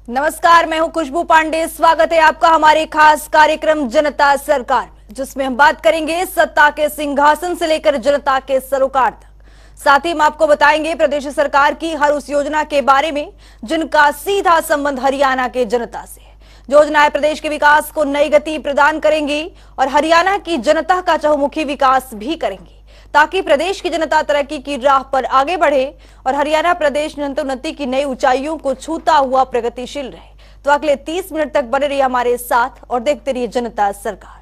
नमस्कार, मैं हूं खुशबू पांडे। स्वागत है आपका हमारे खास कार्यक्रम जनता सरकार, जिसमें हम बात करेंगे सत्ता के सिंहासन से लेकर जनता के सरोकार तक। साथ ही हम आपको बताएंगे प्रदेश सरकार की हर उस योजना के बारे में जिनका सीधा संबंध हरियाणा के जनता से है। योजनाएं प्रदेश के विकास को नई गति प्रदान करेंगी और हरियाणा की जनता का चहुमुखी विकास भी करेंगी, ताकि प्रदेश की जनता तरक्की की राह पर आगे बढ़े और हरियाणा प्रदेश निरंतरोन्नति की नई ऊंचाइयों को छूता हुआ प्रगतिशील रहे। तो अगले 30 मिनट तक बने रहिए हमारे साथ और देखते रहिए जनता सरकार।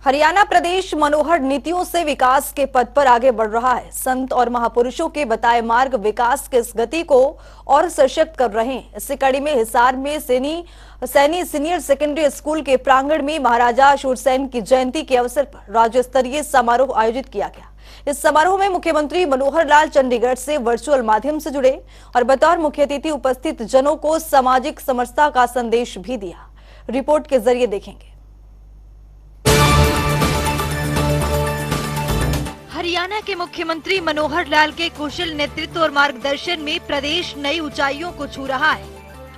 हरियाणा प्रदेश मनोहर नीतियों से विकास के पथ पर आगे बढ़ रहा है। संत और महापुरुषों के बताए मार्ग विकास के इस गति को और सशक्त कर रहे हैं। इसी कड़ी में हिसार में सैनी सीनियर सेकेंडरी स्कूल के प्रांगण में महाराजा शूरसेन की जयंती के अवसर पर राज्य स्तरीय समारोह आयोजित किया गया। इस समारोह में मुख्यमंत्री मनोहर लाल चंडीगढ़ से वर्चुअल माध्यम से जुड़े और बतौर मुख्य अतिथि उपस्थित जनों को सामाजिक समरसता का संदेश भी दिया। रिपोर्ट के जरिए देखेंगे। हरियाणा के मुख्यमंत्री मनोहर लाल के कुशल नेतृत्व और मार्गदर्शन में प्रदेश नई ऊंचाइयों को छू रहा है।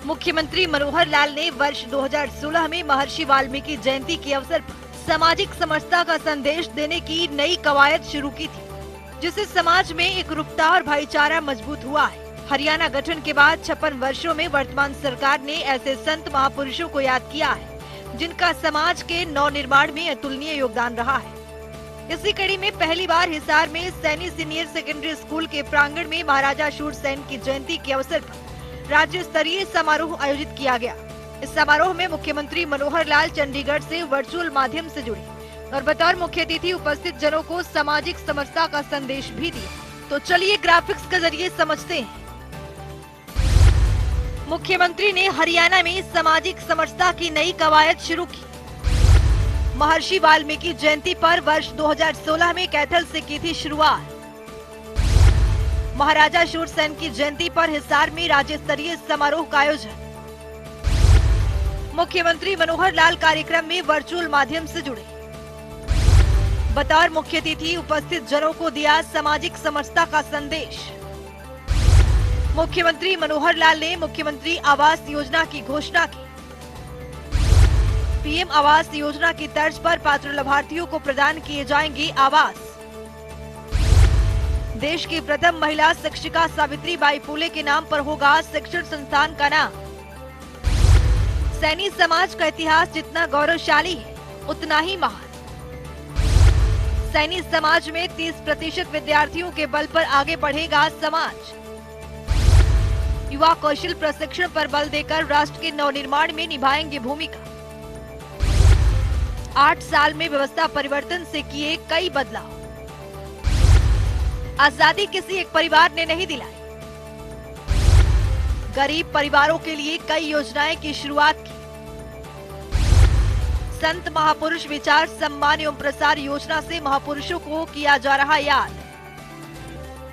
मुख्यमंत्री मनोहर लाल ने वर्ष 2016 में महर्षि वाल्मीकि जयंती के अवसर पर सामाजिक समरसता का संदेश देने की नई कवायद शुरू की थी, जिससे समाज में एकरूपता और भाईचारा मजबूत हुआ है। हरियाणा गठन के बाद 56 वर्षों में वर्तमान सरकार ने ऐसे संत महापुरुषों को याद किया है, जिनका समाज के नव निर्माण में अतुलनीय योगदान रहा है। इसी कड़ी में पहली बार हिसार में सैनी सीनियर सेकेंडरी स्कूल के प्रांगण में महाराजा शूरसेन की जयंती के अवसर पर राज्य स्तरीय समारोह आयोजित किया गया। इस समारोह में मुख्यमंत्री मनोहर लाल चंडीगढ़ से वर्चुअल माध्यम से जुड़े और बतौर मुख्य अतिथि उपस्थित जनों को सामाजिक समरसता का संदेश भी दिया। तो चलिए ग्राफिक्स के जरिए समझते हैं। मुख्यमंत्री ने हरियाणा में सामाजिक समरसता की नई कवायद शुरू की। महर्षि वाल्मीकि जयंती पर वर्ष 2016 में कैथल से की थी शुरुआत। महाराजा शूरसेन की जयंती पर हिसार में राज्य स्तरीय समारोह का आयोजन। मुख्यमंत्री मनोहर लाल कार्यक्रम में वर्चुअल माध्यम से जुड़े, बतौर मुख्य अतिथि उपस्थित जनों को दिया सामाजिक समरसता का संदेश। मुख्यमंत्री मनोहर लाल ने मुख्यमंत्री आवास योजना की घोषणा की। पीएम आवास योजना की तर्ज पर पात्र लाभार्थियों को प्रदान किए जाएंगे आवास। देश की प्रथम महिला शिक्षिका सावित्रीबाई फुले के नाम पर होगा शिक्षण संस्थान का नाम। सैनी समाज का इतिहास जितना गौरवशाली है, उतना ही महान। सैनी समाज में 30% विद्यार्थियों के बल पर आगे बढ़ेगा समाज। युवा कौशल प्रशिक्षण पर बल देकर राष्ट्र के नवनिर्माण में निभाएंगे भूमिका। 8 साल में व्यवस्था परिवर्तन से किए कई बदलाव। आजादी किसी एक परिवार ने नहीं दिलाई। गरीब परिवारों के लिए कई योजनाएं की शुरुआत की। संत महापुरुष विचार सम्मान एवं प्रसार योजना से महापुरुषों को किया जा रहा याद।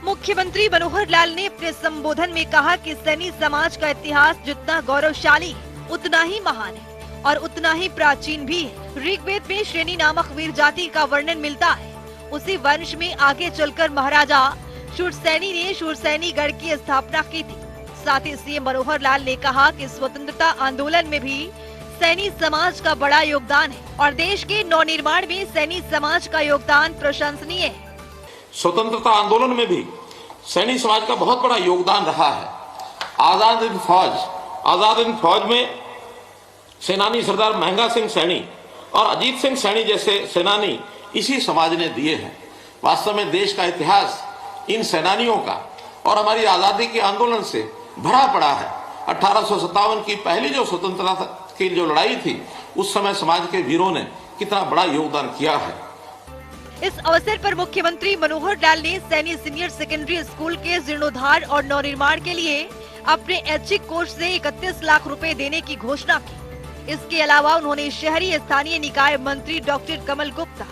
मुख्यमंत्री मनोहर लाल ने अपने संबोधन में कहा कि सैनी समाज का इतिहास जितना गौरवशाली है, उतना ही महान है और उतना ही प्राचीन भी है। ऋग्वेद में श्रेणी नामक वीर जाति का वर्णन मिलता है। उसी वंश में आगे चलकर महाराजा शूरसेनी ने शूरसेनीगढ़ की स्थापना की थी। साथ ही सीएम मनोहर लाल ने कहा कि स्वतंत्रता आंदोलन में भी सैनी समाज का बड़ा योगदान है और देश के नवनिर्माण में सैनी समाज का योगदान प्रशंसनीय है। स्वतंत्रता आंदोलन में भी सैनी समाज का बहुत बड़ा योगदान रहा है। आजाद हिंद फौज में सेनानी सरदार महंगा सिंह सैनी और अजीत सिंह सैनी जैसे सेनानी इसी समाज ने दिए हैं। वास्तव में देश का इतिहास इन सेनानियों का और हमारी आजादी के आंदोलन से भरा पड़ा है। 1857 की पहली जो स्वतंत्रता की जो लड़ाई थी, उस समय समाज के वीरों ने कितना बड़ा योगदान किया है। इस अवसर पर मुख्यमंत्री मनोहर लाल ने सैनी सीनियर सेकेंडरी स्कूल के जीर्णोद्धार और नवनिर्माण के लिए अपने ऐच्छिक कोष से 31 लाख रुपए देने की घोषणा की। इसके अलावा उन्होंने शहरी स्थानीय निकाय मंत्री डॉक्टर कमल गुप्ता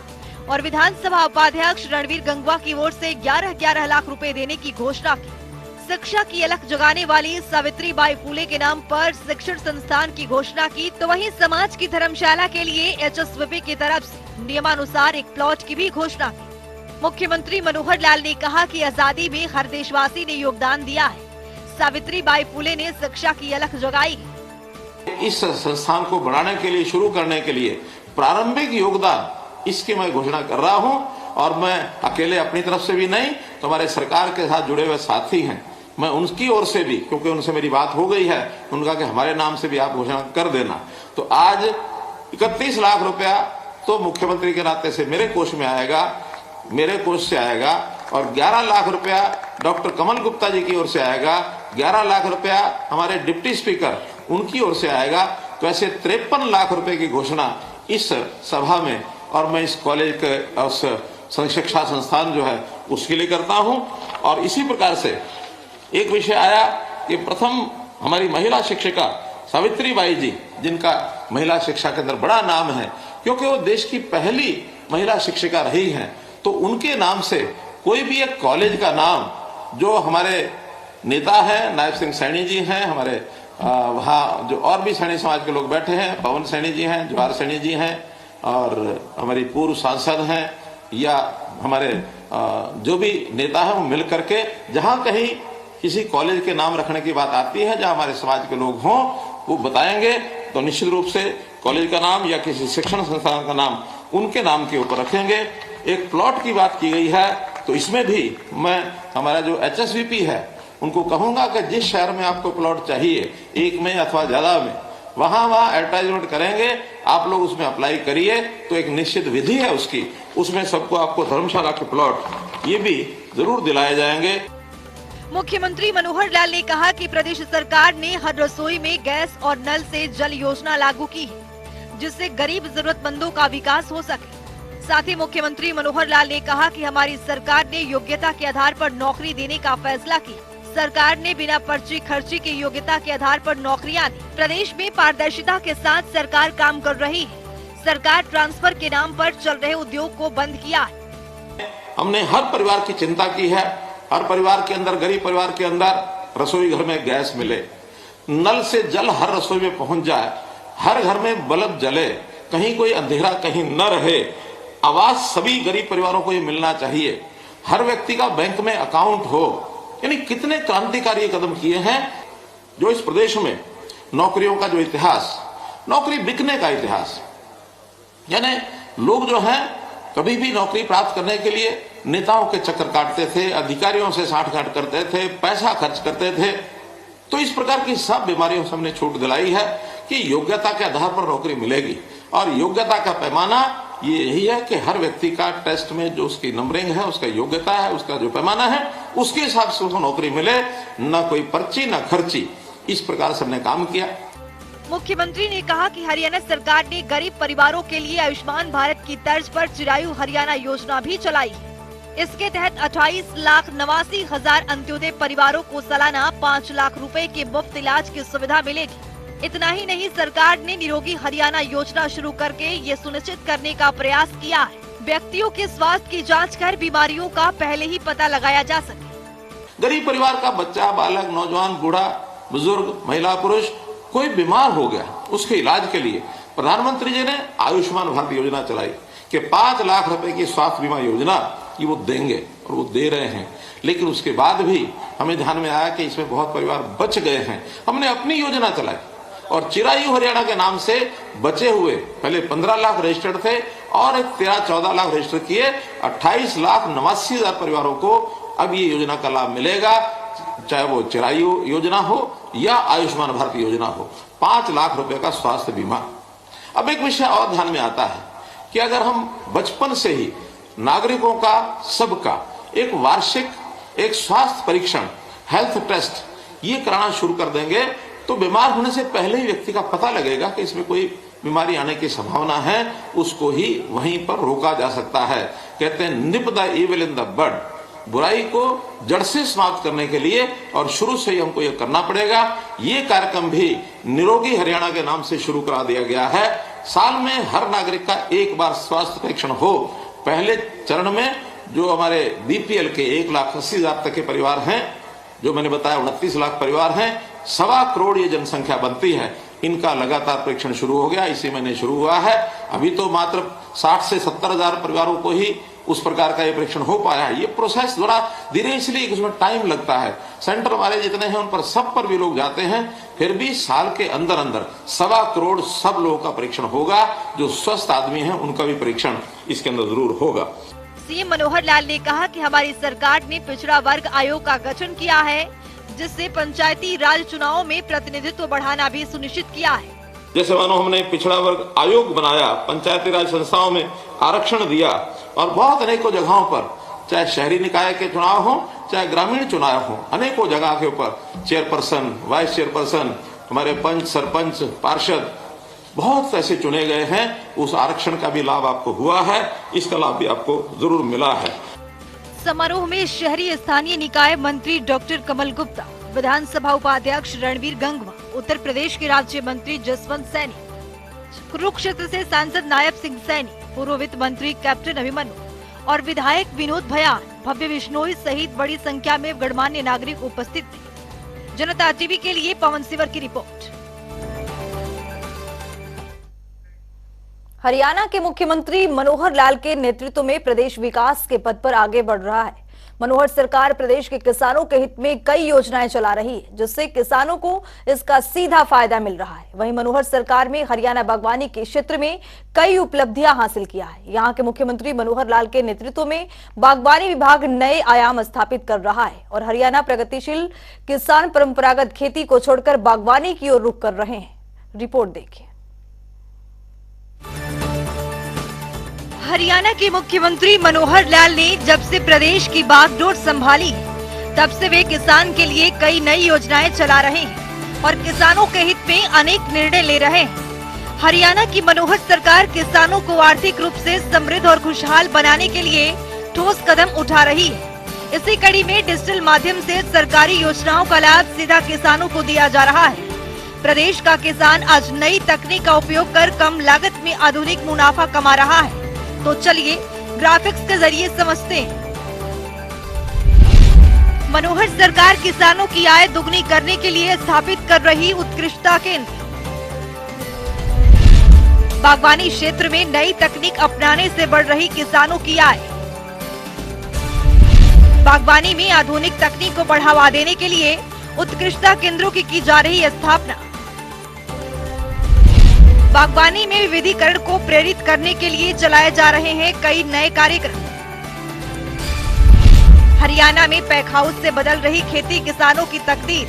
और विधानसभा उपाध्यक्ष रणवीर गंगवा की ओर से 11-11 लाख रुपए देने की घोषणा की। शिक्षा की अलख जगाने वाली सावित्रीबाई फूले के नाम पर शिक्षण संस्थान की घोषणा की, तो वहीं समाज की धर्मशाला के लिए एचएसवीपी की तरफ से नियमानुसार एक प्लॉट की भी घोषणा की। मुख्यमंत्री मनोहर लाल ने कहा कि आजादी में हर देशवासी ने योगदान दिया है। सावित्रीबाई फूले ने शिक्षा की अलख जगाई। इस संस्थान को बढ़ाने के लिए, शुरू करने के लिए प्रारंभिक योगदान इसकी मैं घोषणा कर रहा हूं, और मैं अकेले अपनी तरफ से भी नहीं, तो हमारे सरकार के साथ जुड़े हुए साथी हैं, मैं उनकी ओर से भी, क्योंकि उनसे मेरी बात हो गई है, उनका कि हमारे नाम से भी आप घोषणा कर देना। तो आज 31 लाख रुपया तो मुख्यमंत्री के नाते से मेरे कोष में आएगा, मेरे कोष से आएगा, और 11 लाख रुपया डॉक्टर कमल गुप्ता जी की ओर से आएगा, 11 लाख रुपया हमारे डिप्टी स्पीकर उनकी ओर से आएगा। तो ऐसे 53 लाख रुपए की घोषणा इस सभा में, और मैं इस कॉलेज के उस शिक्षा संस्थान जो है उसके लिए करता हूं। और इसी प्रकार से एक विषय आया कि प्रथम हमारी महिला शिक्षिका सावित्रीबाई जी, जिनका महिला शिक्षा के अंदर बड़ा नाम है, क्योंकि वो देश की पहली महिला शिक्षिका रही हैं, तो उनके नाम से कोई भी एक कॉलेज का नाम, जो हमारे नेता हैं, नायब सिंह सैनी जी हैं, हमारे वहाँ जो और भी सैनी समाज के लोग बैठे हैं, पवन सैनी जी हैं, जवाहर सैनी जी हैं, और हमारी पूर्व सांसद हैं, या हमारे जो भी नेता हैं, वो मिल करके जहां कहीं किसी कॉलेज के नाम रखने की बात आती है, जहां हमारे समाज के लोग हों, वो बताएंगे, तो निश्चित रूप से कॉलेज का नाम या किसी शिक्षण संस्थान का नाम उनके नाम के ऊपर रखेंगे। एक प्लॉट की बात की गई है, तो इसमें भी मैं हमारा जो एचएसवीपी है उनको कहूंगा कि जिस शहर में आपको प्लॉट चाहिए, एक में अथवा ज्यादा में, वहां एडवर्टाइजमेंट करेंगे, आप लोग उसमें अप्लाई करिए, तो एक निश्चित विधि है उसकी, उसमें सबको आपको धर्मशाला के प्लॉट ये भी जरूर दिलाए जाएंगे। मुख्यमंत्री मनोहर लाल ने कहा कि प्रदेश सरकार ने हर रसोई में गैस और नल से जल योजना लागू की है, जिससे गरीब जरूरतमंदों का विकास हो सके। साथ ही मुख्यमंत्री मनोहर लाल ने कहा कि हमारी सरकार ने योग्यता के आधार पर नौकरी देने का फैसला किया। सरकार ने बिना पर्ची खर्ची के योग्यता के आधार पर नौकरियां दी। प्रदेश में पारदर्शिता के साथ सरकार काम कर रही है। सरकार ट्रांसफर के नाम पर चल रहे उद्योग को बंद किया है। हमने हर परिवार की चिंता की है, हर परिवार के अंदर, गरीब परिवार के अंदर रसोई घर में गैस मिले, नल से जल हर रसोई में पहुंच जाए, हर घर में बल्ब जले, कहीं कोई अंधेरा कहीं न रहे, आवास सभी गरीब परिवारों को ये मिलना चाहिए, हर व्यक्ति का बैंक में अकाउंट हो। यानी कितने क्रांतिकारी कदम किए हैं, जो इस प्रदेश में नौकरियों का जो इतिहास, नौकरी बिकने का इतिहास, यानी लोग जो हैं कभी भी नौकरी प्राप्त करने के लिए नेताओं के चक्कर काटते थे, अधिकारियों से साठगांठ करते थे, पैसा खर्च करते थे। तो इस प्रकार की सब बीमारियों से हमने छूट दिलाई है कि योग्यता के आधार पर नौकरी मिलेगी, और योग्यता का पैमाना ये यही है कि हर व्यक्ति का टेस्ट में जो उसकी नंबरिंग है, उसका योग्यता है, उसका जो पैमाना है, उसके हिसाब से उसको नौकरी मिले, न कोई पर्ची न खर्ची। इस प्रकार से हमने काम किया। मुख्यमंत्री ने कहा कि हरियाणा सरकार ने गरीब परिवारों के लिए आयुष्मान भारत की तर्ज पर चिरायु हरियाणा योजना भी चलाई है। इसके तहत 28,89,000 अंत्योदय परिवारों को सालाना 5 लाख रुपए के मुफ्त इलाज की सुविधा मिलेगी। इतना ही नहीं, सरकार ने निरोगी हरियाणा योजना शुरू करके ये सुनिश्चित करने का प्रयास किया है, व्यक्तियों के स्वास्थ्य की जांच कर बीमारियों का पहले ही पता लगाया जा सके। गरीब परिवार का बच्चा, बालक, नौजवान, बूढ़ा, बुजुर्ग, महिला, पुरुष कोई बीमार हो गया, उसके इलाज के लिए प्रधानमंत्री जी ने आयुष्मान भारत योजना चलाई कि 5 लाख रुपए की स्वास्थ्य बीमा योजना ये वो देंगे, और वो दे रहे हैं। लेकिन उसके बाद भी हमें ध्यान में आया कि इसमें बहुत परिवार बच गए हैं। हमने अपनी योजना चलाई और चिरायु हरियाणा के नाम से बचे हुए, पहले 15 लाख रजिस्टर्ड थे और 13-14 लाख रजिस्टर किए, 28,89,000 परिवारों को अब ये योजना का लाभ मिलेगा, चाहे वो चिरायु योजना हो या आयुष्मान भारत योजना हो। 5 लाख रुपए का स्वास्थ्य बीमा। अब एक विषय और ध्यान में आता है कि अगर हम बचपन से ही नागरिकों का, सबका एक वार्षिक एक स्वास्थ्य परीक्षण, हेल्थ टेस्ट ये कराना शुरू कर देंगे, तो बीमार होने से पहले ही व्यक्ति का पता लगेगा कि इसमें कोई बीमारी आने की संभावना है, उसको ही वहीं पर रोका जा सकता है। कहते हैं nip the evil in the bud, बुराई को जड़ से समाप्त करने के लिए और शुरू से ही हमको ये करना पड़ेगा। ये कार्यक्रम भी निरोगी हरियाणा के नाम से शुरू करा दिया गया है। साल में हर नागरिक का एक बार स्वास्थ्य परीक्षण हो। पहले चरण में जो हमारे बीपीएल के 1,80,000 तक के परिवार हैं, जो मैंने बताया 29 लाख परिवार हैं, 1.25 करोड़ ये जनसंख्या बनती है, इनका लगातार परीक्षण शुरू हो गया। इसी महीने शुरू हुआ है। अभी तो मात्र 60 से 70 हजार परिवारों को ही उस प्रकार का ये परीक्षण हो पाया है। ये प्रोसेस थोड़ा धीरे, इसलिए उसमें टाइम लगता है। सेंटर हमारे जितने हैं उन पर सब पर भी लोग जाते हैं, फिर भी साल के अंदर अंदर 1.25 करोड़ सब लोगों का परीक्षण होगा। जो स्वस्थ आदमी हैं उनका भी परीक्षण इसके अंदर जरूर होगा। सीएम मनोहर लाल ने कहा कि हमारी सरकार ने पिछड़ा वर्ग आयोग का गठन किया है, जिससे पंचायती राज चुनावों में प्रतिनिधित्व बढ़ाना भी सुनिश्चित किया है। जैसे मानो हमने पिछड़ा वर्ग आयोग बनाया, पंचायती राज संस्थाओं में आरक्षण दिया और बहुत अनेकों जगहों पर, चाहे शहरी निकाय के चुनाव हो चाहे ग्रामीण चुनाव हो, अनेकों जगह के ऊपर चेयरपर्सन, वाइस चेयरपर्सन, हमारे पंच, सरपंच, पार्षद बहुत ऐसे चुने गए हैं। उस आरक्षण का भी लाभ आपको हुआ है, इसका लाभ भी आपको जरूर मिला है। समारोह में शहरी स्थानीय निकाय मंत्री डॉक्टर कमल गुप्ता, विधानसभा उपाध्यक्ष रणवीर गंगवा, उत्तर प्रदेश के राज्य मंत्री जसवंत सैनी, कुरुक्षेत्र से सांसद नायब सिंह सैनी, पूर्व वित्त मंत्री कैप्टन अभिमन्यु और विधायक विनोद भयान, भव्य बिश्नोई सहित बड़ी संख्या में गणमान्य नागरिक उपस्थित थे। जनता टीवी के लिए पवन सिवर की रिपोर्ट। हरियाणा के मुख्यमंत्री मनोहर लाल के नेतृत्व में प्रदेश विकास के पथ पर आगे बढ़ रहा है। मनोहर सरकार प्रदेश के किसानों के हित में कई योजनाएं चला रही है, जिससे किसानों को इसका सीधा फायदा मिल रहा है। वहीं मनोहर सरकार में हरियाणा बागवानी के क्षेत्र में कई उपलब्धियां हासिल किया है। यहां के मुख्यमंत्री मनोहर लाल के नेतृत्व में बागवानी विभाग नए आयाम स्थापित कर रहा है और हरियाणा प्रगतिशील किसान परंपरागत खेती को छोड़कर बागवानी की ओर रुख कर रहे हैं। रिपोर्ट देखिए। हरियाणा के मुख्यमंत्री मनोहर लाल ने जब से प्रदेश की बागडोर संभाली, तब से वे किसान के लिए कई नई योजनाएं चला रहे हैं और किसानों के हित में अनेक निर्णय ले रहे हैं। हरियाणा की मनोहर सरकार किसानों को आर्थिक रूप से समृद्ध और खुशहाल बनाने के लिए ठोस कदम उठा रही है। इसी कड़ी में डिजिटल माध्यम से सरकारी योजनाओं का लाभ सीधा किसानों को दिया जा रहा है। प्रदेश का किसान आज नई तकनीक का उपयोग कर कम लागत में आधुनिक मुनाफा कमा रहा है। तो चलिए ग्राफिक्स के जरिए समझते हैं। मनोहर सरकार किसानों की आय दुगनी करने के लिए स्थापित कर रही उत्कृष्टता केंद्र। बागवानी क्षेत्र में नई तकनीक अपनाने से बढ़ रही किसानों की आय। बागवानी में आधुनिक तकनीक को बढ़ावा देने के लिए उत्कृष्टता केंद्रों की जा रही स्थापना। बागवानी में विविधीकरण को प्रेरित करने के लिए चलाए जा रहे हैं कई नए कार्यक्रम। हरियाणा में पैक हाउस से बदल रही खेती किसानों की तकदीर।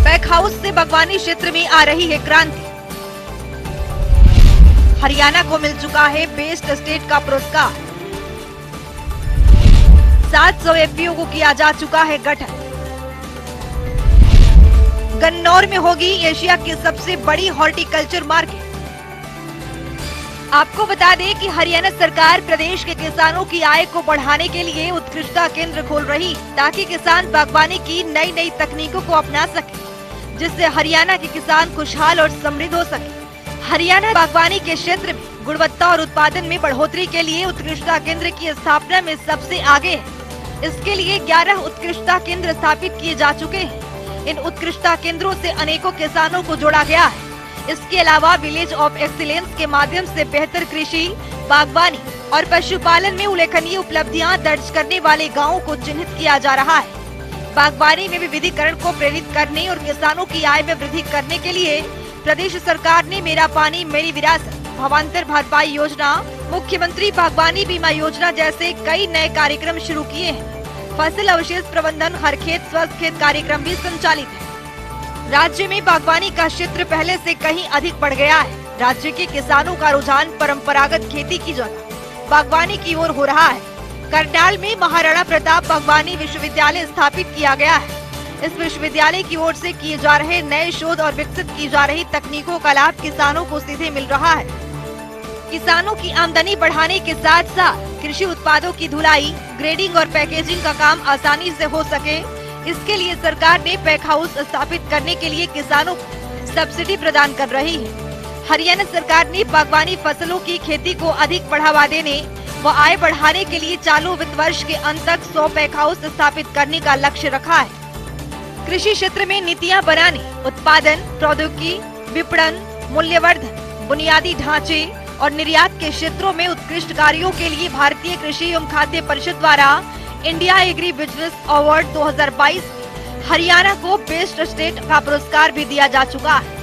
पैक हाउस से बागवानी क्षेत्र में आ रही है क्रांति। हरियाणा को मिल चुका है बेस्ट स्टेट का पुरस्कार। 700 एफपीओ को किया जा चुका है गठन। गन्नौर में होगी एशिया की सबसे बड़ी हॉर्टिकल्चर मार्केट। आपको बता दें कि हरियाणा सरकार प्रदेश के किसानों की आय को बढ़ाने के लिए उत्कृष्टता केंद्र खोल रही, ताकि किसान बागवानी की नई नई तकनीकों को अपना सके, जिससे हरियाणा के किसान खुशहाल और समृद्ध हो सके। हरियाणा बागवानी के क्षेत्र में गुणवत्ता और उत्पादन में बढ़ोतरी के लिए उत्कृष्टता केंद्र की स्थापना में सबसे आगे है। इसके लिए 11 उत्कृष्टता केंद्र स्थापित किए जा चुके हैं। इन उत्कृष्टता केंद्रों से अनेकों किसानों को जोड़ा गया है। इसके अलावा विलेज ऑफ एक्सीलेंस के माध्यम से बेहतर कृषि, बागवानी और पशुपालन में उल्लेखनीय उपलब्धियां दर्ज करने वाले गांवों को चिन्हित किया जा रहा है। बागवानी में विविधीकरण को प्रेरित करने और किसानों की आय में वृद्धि करने के लिए प्रदेश सरकार ने मेरा पानी मेरी विरासत, भावांतर भरपाई योजना, मुख्यमंत्री बागवानी बीमा योजना जैसे कई नए कार्यक्रम शुरू किए हैं। फसल अवशेष प्रबंधन, हर खेत स्वस्थ खेत कार्यक्रम भी संचालित है। राज्य में बागवानी का क्षेत्र पहले से कहीं अधिक बढ़ गया है। राज्य के किसानों का रुझान परंपरागत खेती की जगह बागवानी की ओर हो रहा है। करनाल में महाराणा प्रताप बागवानी विश्वविद्यालय स्थापित किया गया है। इस विश्वविद्यालय की ओर से किए जा रहे नए शोध और विकसित की जा रही तकनीकों का लाभ किसानों को सीधे मिल रहा है। किसानों की आमदनी बढ़ाने के साथ साथ कृषि उत्पादों की धुलाई, ग्रेडिंग और पैकेजिंग का काम आसानी से हो सके, इसके लिए सरकार ने पैक हाउस स्थापित करने के लिए किसानों को सब्सिडी प्रदान कर रही है। हरियाणा सरकार ने बागवानी फसलों की खेती को अधिक बढ़ावा देने, व आय बढ़ाने के लिए चालू वित्त वर्ष के अंत तक 100 पैक हाउस स्थापित करने का लक्ष्य रखा है। कृषि क्षेत्र में नीतियां बनाने, उत्पादन, प्रौद्योगिकी, विपणन, मूल्यवर्धन, बुनियादी ढांचे और निर्यात के क्षेत्रों में उत्कृष्ट कार्यों के लिए भारतीय कृषि एवं खाद्य परिषद द्वारा इंडिया एग्री बिजनेस अवार्ड 2022 में हरियाणा को बेस्ट स्टेट का पुरस्कार भी दिया जा चुका है।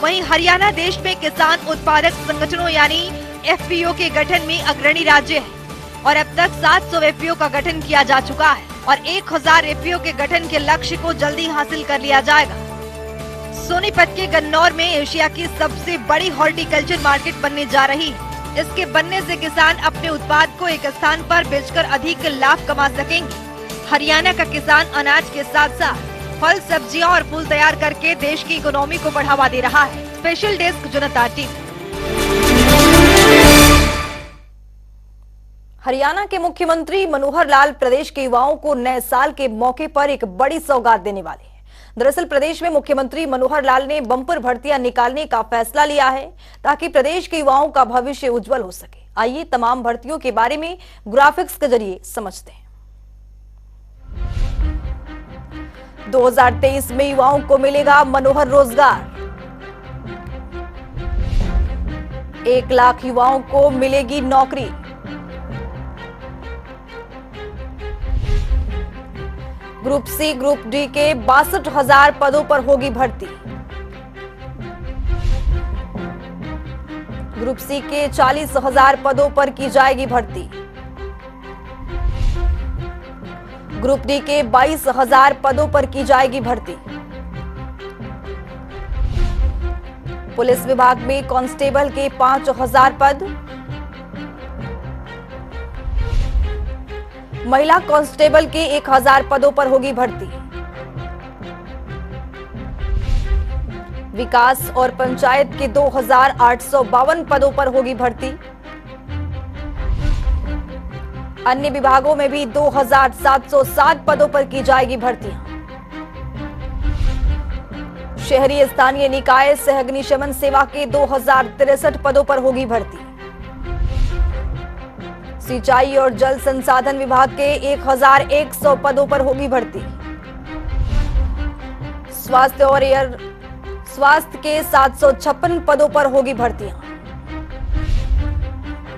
वहीं हरियाणा देश में किसान उत्पादक संगठनों यानी FPO के गठन में अग्रणी राज्य है और अब तक 700 FPO का गठन किया जा चुका है और 1000 FPO के गठन के लक्ष्य को जल्दी हासिल कर लिया जाएगा। सोनीपत के गन्नौर में एशिया की सबसे बड़ी हॉर्टिकल्चर मार्केट बनने जा रही है। इसके बनने से किसान अपने उत्पाद को एक स्थान पर बेचकर अधिक लाभ कमा सकेंगे। हरियाणा का किसान अनाज के साथ साथ फल, सब्जियां और फूल तैयार करके देश की इकोनॉमी को बढ़ावा दे रहा है। स्पेशल डेस्क जनता टीवी। हरियाणा के मुख्यमंत्री मनोहर लाल प्रदेश के युवाओं को नए साल के मौके पर एक बड़ी सौगात देने वाले हैं। दरअसल प्रदेश में मुख्यमंत्री मनोहर लाल ने बम्पर भर्तियां निकालने का फैसला लिया है ताकि प्रदेश के युवाओं का भविष्य उज्जवल हो सके। आइए तमाम भर्तियों के बारे में ग्राफिक्स के जरिए समझते हैं। 2023 में युवाओं को मिलेगा मनोहर रोजगार। 1 लाख युवाओं को मिलेगी नौकरी। ग्रुप सी, ग्रुप डी के 62,000 पदों पर होगी भर्ती। ग्रुप सी के 40,000 पदों पर की जाएगी भर्ती। ग्रुप डी के 22,000 पदों पर की जाएगी भर्ती। पुलिस विभाग में कांस्टेबल के 5,000 पद। महिला कांस्टेबल के 1,000 पदों पर होगी भर्ती। विकास और पंचायत के 2,852 पदों पर होगी भर्ती। अन्य विभागों में भी 2,707 पदों पर की जाएगी भर्तियां। शहरी स्थानीय निकाय सह अग्निशमन सेवा के 2,063 पदों पर होगी भर्ती। सिंचाई और जल संसाधन विभाग के 1,100 पदों पर होगी भर्ती। स्वास्थ्य के 756 पदों पर होगी भर्तियां।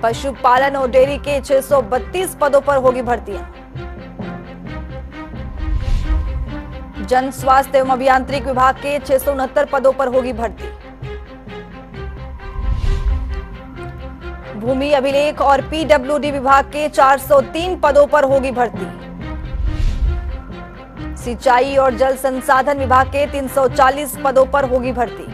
पशुपालन और डेयरी के 632 पदों पर होगी भर्तियां। जन स्वास्थ्य एवं अभियांत्रिक विभाग के 669 पदों पर होगी भर्ती। भूमि अभिलेख और PWD विभाग के 403 पदों पर होगी भर्ती। सिंचाई और जल संसाधन विभाग के 340 पदों पर होगी भर्ती।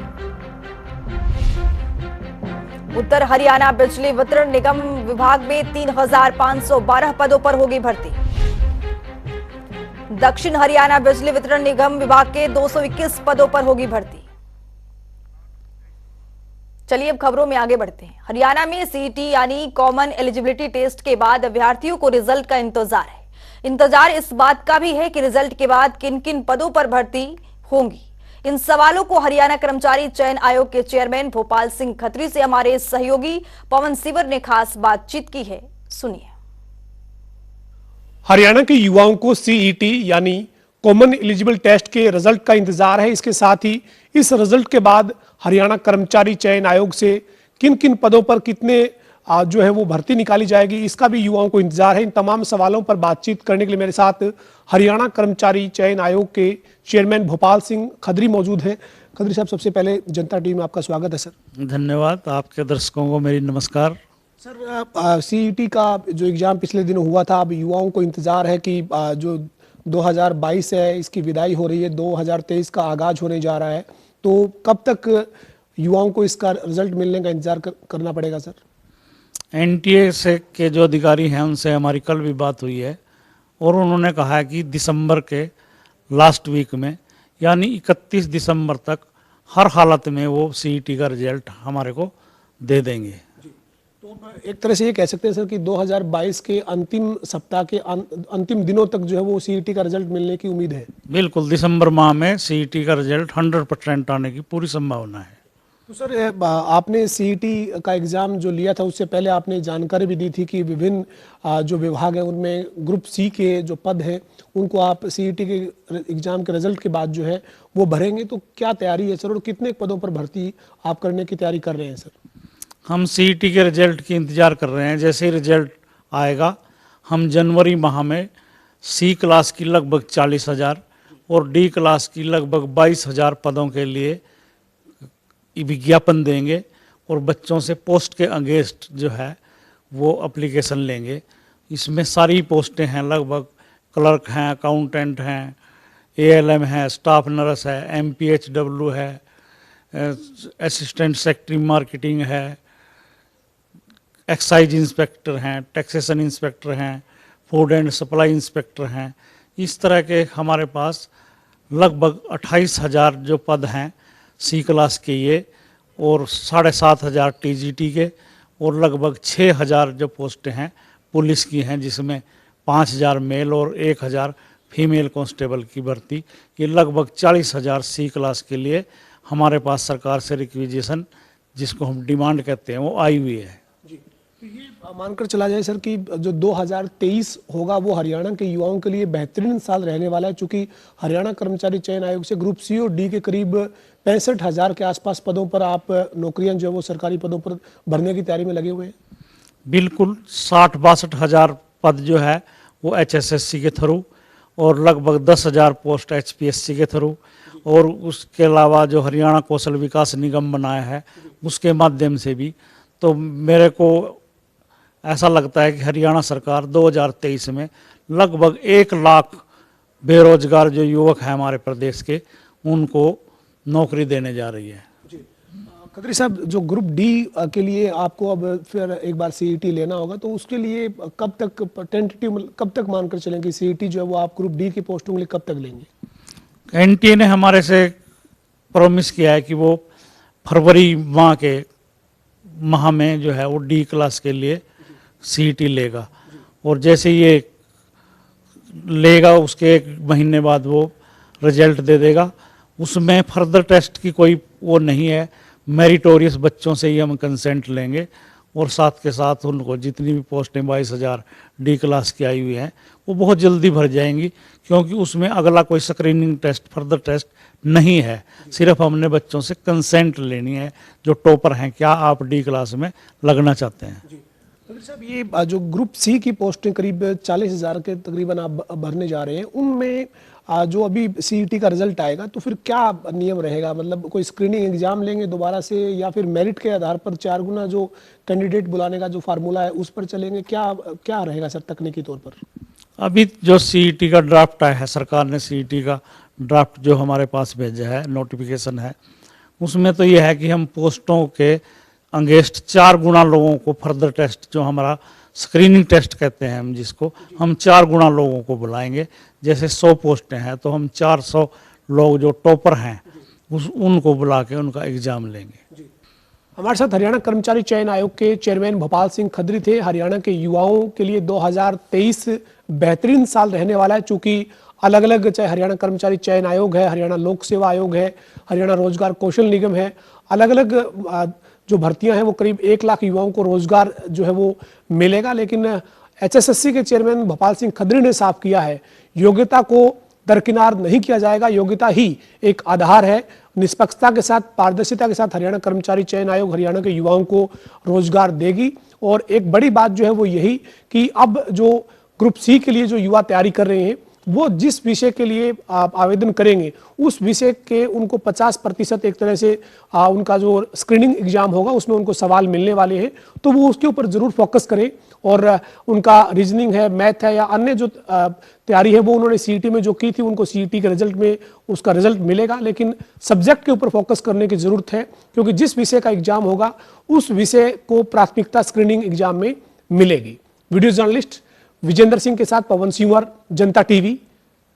उत्तर हरियाणा बिजली वितरण निगम विभाग में 3,512 पदों पर होगी भर्ती। दक्षिण हरियाणा बिजली वितरण निगम विभाग के 221 पदों पर होगी भर्ती। चलिए अब खबरों में आगे बढ़ते हैं। हरियाणा में CET यानी कॉमन एलिजिबिलिटी टेस्ट के बाद अभ्यर्थियों को रिजल्ट का इंतजार है। इंतजार इस बात का भी है कि रिजल्ट के बाद किन किन पदों पर भर्ती होंगी। इन सवालों को हरियाणा कर्मचारी चयन आयोग के चेयरमैन भोपाल सिंह खत्री से हमारे सहयोगी पवन सिवर ने खास बातचीत की है, सुनिए। हरियाणा के युवाओं को CET यानी कॉमन एलिजिबल टेस्ट के रिजल्ट का इंतजार है। इसके साथ ही इस रिजल्ट के बाद हरियाणा कर्मचारी चयन आयोग से किन किन पदों पर कितने जो है वो भर्ती निकाली जाएगी, इसका भी युवाओं को इंतजार है। इन तमाम सवालों पर बातचीत करने के लिए मेरे साथ हरियाणा कर्मचारी चयन आयोग के चेयरमैन भोपाल सिंह खत्री मौजूद हैं। खत्री साहब, सबसे पहले जनता टीवी में आपका स्वागत है सर। धन्यवाद। आपके दर्शकों को मेरी नमस्कार। सर, CET का जो एग्जाम पिछले दिनों हुआ था, अब युवाओं को इंतजार है कि जो 2022 है इसकी विदाई हो रही है, 2023 का आगाज होने जा रहा है, तो कब तक युवाओं को इसका रिजल्ट मिलने का इंतजार करना पड़ेगा सर? NTA से के जो अधिकारी हैं उनसे हमारी कल भी बात हुई है और उन्होंने कहा है कि दिसंबर के लास्ट वीक में यानी 31 दिसंबर तक हर हालत में वो CET का रिजल्ट हमारे को दे देंगे। तो एक तरह से ये कह सकते हैं सर कि 2022 के अंतिम सप्ताह के अंतिम दिनों तक जो है वो CET का रिजल्ट मिलने की उम्मीद है। बिल्कुल, दिसंबर माह में CET का रिजल्ट 100% आने की पूरी संभावना है। तो सर आपने सीईटी का एग्जाम जो लिया था उससे पहले आपने जानकारी भी दी थी कि विभिन्न जो विभाग है उनमें ग्रुप सी के जो पद हैं उनको आप सीईटी के एग्जाम के रिजल्ट के बाद जो है वो भरेंगे। तो क्या तैयारी है सर और कितने पदों पर भर्ती आप करने की तैयारी कर रहे हैं सर? हम सीईटी के रिजल्ट की इंतज़ार कर रहे हैं। जैसे ही रिजल्ट आएगा हम जनवरी माह में सी क्लास की लगभग 40,000 और डी क्लास की लगभग 22,000 पदों के लिए विज्ञापन देंगे और बच्चों से पोस्ट के अगेंस्ट जो है वो एप्लीकेशन लेंगे। इसमें सारी पोस्टें हैं, लगभग क्लर्क हैं, अकाउंटेंट हैं, एएलएम है, स्टाफ नर्स है, एमपीएचडब्ल्यू है, असिस्टेंट सेक्रेटरी मार्केटिंग है, एक्साइज इंस्पेक्टर हैं, टैक्सेशन इंस्पेक्टर हैं, फूड एंड सप्लाई इंस्पेक्टर हैं। इस तरह के हमारे पास लगभग 28,000 जो पद हैं सी क्लास के ये और 7,500 टीजीटी के और लगभग 6,000 जो पोस्टें हैं पुलिस की हैं, जिसमें 5,000 मेल और 1,000 फीमेल कांस्टेबल की भर्ती। ये लगभग 40,000 सी क्लास के लिए हमारे पास सरकार से रिक्विजिशन, जिसको हम डिमांड कहते हैं, वो आई हुई है। तो ये मानकर चला जाए सर कि जो 2023 होगा वो हरियाणा के युवाओं के लिए बेहतरीन साल रहने वाला है, क्योंकि हरियाणा कर्मचारी चयन आयोग से ग्रुप सी और डी के करीब 65,000 के आसपास पदों पर आप नौकरियां जो है वो सरकारी पदों पर भरने की तैयारी में लगे हुए हैं। बिल्कुल 60-62,000 पद जो है वो एचएसएससी के थ्रू और लगभग 10,000 पोस्ट एचपीएससी के थ्रू और उसके अलावा जो हरियाणा कौशल विकास निगम बनाया है उसके माध्यम से भी। तो मेरे को ऐसा लगता है कि हरियाणा सरकार 2023 में लगभग 1 लाख बेरोजगार जो युवक हैं हमारे प्रदेश के, उनको नौकरी देने जा रही है। खत्री साहब, जो ग्रुप डी के लिए आपको अब फिर एक बार सीईटी लेना होगा, तो उसके लिए कब तक टेंटेटिव कब तक मानकर चलें कि सीईटी जो है वो आप ग्रुप डी की पोस्टों के लिए कब तक लेंगे? एनटीए ने हमारे से प्रॉमिस किया है कि वो फरवरी माह में जो है वो डी क्लास के लिए सीईटी लेगा और जैसे ये लेगा उसके 1 महीने बाद वो रिजल्ट दे देगा। उसमें फर्दर टेस्ट की कोई वो नहीं है, मेरिटोरियस बच्चों से ही हम कंसेंट लेंगे और साथ के साथ उनको जितनी भी पोस्टें 22,000 डी क्लास की आई हुई हैं वो बहुत जल्दी भर जाएंगी, क्योंकि उसमें अगला कोई स्क्रीनिंग टेस्ट, फर्दर टेस्ट नहीं है। सिर्फ हमने बच्चों से कंसेंट लेनी है जो टॉपर हैं, क्या आप डी क्लास में लगना चाहते हैं। खत्री साहब, ये जो ग्रुप सी की पोस्टें करीब 40,000 के तकरीबन आप भरने जा रहे हैं, उनमें जो अभी सीईटी का रिजल्ट आएगा तो फिर क्या नियम रहेगा? मतलब कोई स्क्रीनिंग एग्जाम लेंगे दोबारा से या फिर मेरिट के आधार पर 4 गुना जो कैंडिडेट बुलाने का जो फार्मूला है उस पर चलेंगे? क्या रहेगा सर तकनीकी तौर पर? अभी जो सीईटी का ड्राफ्ट आया है, सरकार ने सीईटी का ड्राफ्ट जो हमारे पास भेजा है, नोटिफिकेशन है, उसमें तो यह है कि हम पोस्टों के अगेंस्ट 4 गुना लोगों को फर्दर टेस्ट, जो हमारा स्क्रीनिंग टेस्ट कहते हैं हम जिसको, हम 4 गुना लोगों को बुलाएंगे। जैसे 100 पोस्टें हैं तो हम 400 लोग जो टॉपर हैं उनको बुला के उनका एग्जाम लेंगे। हमारे साथ हरियाणा कर्मचारी चयन आयोग के चेयरमैन भोपाल सिंह खत्री थे। हरियाणा के युवाओं के लिए 2023 बेहतरीन साल रहने वाला है, चूंकि अलग अलग, चाहे हरियाणा कर्मचारी चयन आयोग है, हरियाणा लोक सेवा आयोग है, हरियाणा रोजगार कौशल निगम है, अलग अलग जो भर्तियां हैं वो करीब 1 लाख युवाओं को रोजगार जो है वो मिलेगा। लेकिन एचएसएससी के चेयरमैन भोपाल सिंह खत्री ने साफ किया है, योग्यता को दरकिनार नहीं किया जाएगा, योग्यता ही एक आधार है। निष्पक्षता के साथ, पारदर्शिता के साथ हरियाणा कर्मचारी चयन आयोग हरियाणा के युवाओं को रोजगार देगी। और एक बड़ी बात जो है वो यही कि अब जो ग्रुप सी के लिए जो युवा तैयारी कर रहे हैं वो जिस विषय के लिए आप आवेदन करेंगे उस विषय के उनको 50% एक तरह से उनका जो स्क्रीनिंग एग्जाम होगा उसमें उनको सवाल मिलने वाले हैं, तो वो उसके ऊपर जरूर फोकस करें। और उनका रीजनिंग है, मैथ है या अन्य जो तैयारी है वो उन्होंने सीईटी में जो की थी, उनको सीईटी के रिजल्ट में उसका रिजल्ट मिलेगा। लेकिन सब्जेक्ट के ऊपर फोकस करने की जरूरत है, क्योंकि जिस विषय का एग्जाम होगा उस विषय को प्राथमिकता स्क्रीनिंग एग्जाम में मिलेगी। वीडियो जर्नलिस्ट विजेंद्र सिंह के साथ पवन सिंह, जनता टीवी,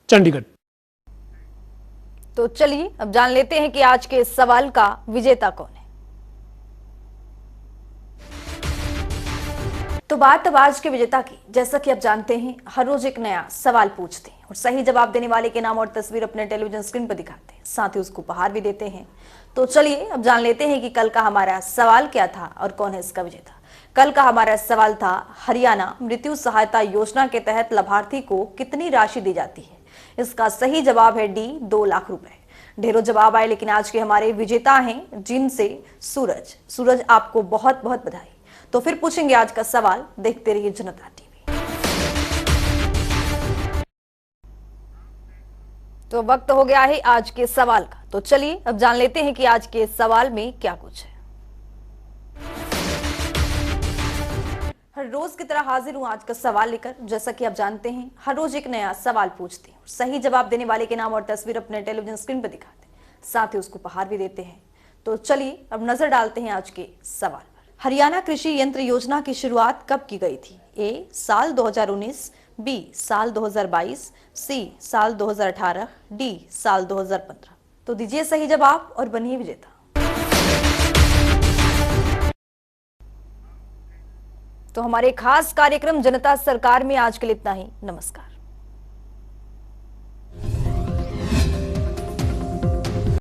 चंडीगढ़। तो चलिए अब जान लेते हैं कि आज के सवाल का विजेता कौन है। तो बात अब आज के विजेता की। जैसा कि आप जानते हैं, हर रोज एक नया सवाल पूछते हैं और सही जवाब देने वाले के नाम और तस्वीर अपने टेलीविजन स्क्रीन पर दिखाते हैं, साथ ही उसको उपहार भी देते हैं। तो चलिए अब जान लेते हैं कि कल का हमारा सवाल क्या था और कौन है इसका विजेता। कल का हमारा सवाल था, हरियाणा मृत्यु सहायता योजना के तहत लाभार्थी को कितनी राशि दी जाती है। इसका सही जवाब है डी, 2 लाख रुपए। ढेरों जवाब आए, लेकिन आज के हमारे विजेता हैं जिनसे सूरज। सूरज, आपको बहुत बहुत बधाई। तो फिर पूछेंगे आज का सवाल, देखते रहिए जनता टीवी। तो वक्त हो गया है आज के सवाल का, तो चलिए अब जान लेते हैं कि आज के सवाल में क्या कुछ है। हर रोज की तरह हाजिर हूं आज का सवाल लेकर। जैसा कि आप जानते हैं, हर रोज एक नया सवाल पूछते हैं, सही जवाब देने वाले के नाम और तस्वीर अपने टेलीविजन स्क्रीन पर दिखाते हैं, साथ ही उसको उपहार भी देते हैं। तो चलिए अब नजर डालते हैं आज के सवाल पर। हरियाणा कृषि यंत्र योजना की शुरुआत कब की गई थी। ए, साल 2019, बी, साल 2022, सी, साल 2018, डी, साल 2015। तो दीजिए सही जवाब और बनिए विजेता। तो हमारे खास कार्यक्रम जनता सरकार में आज के लिए इतना ही। नमस्कार।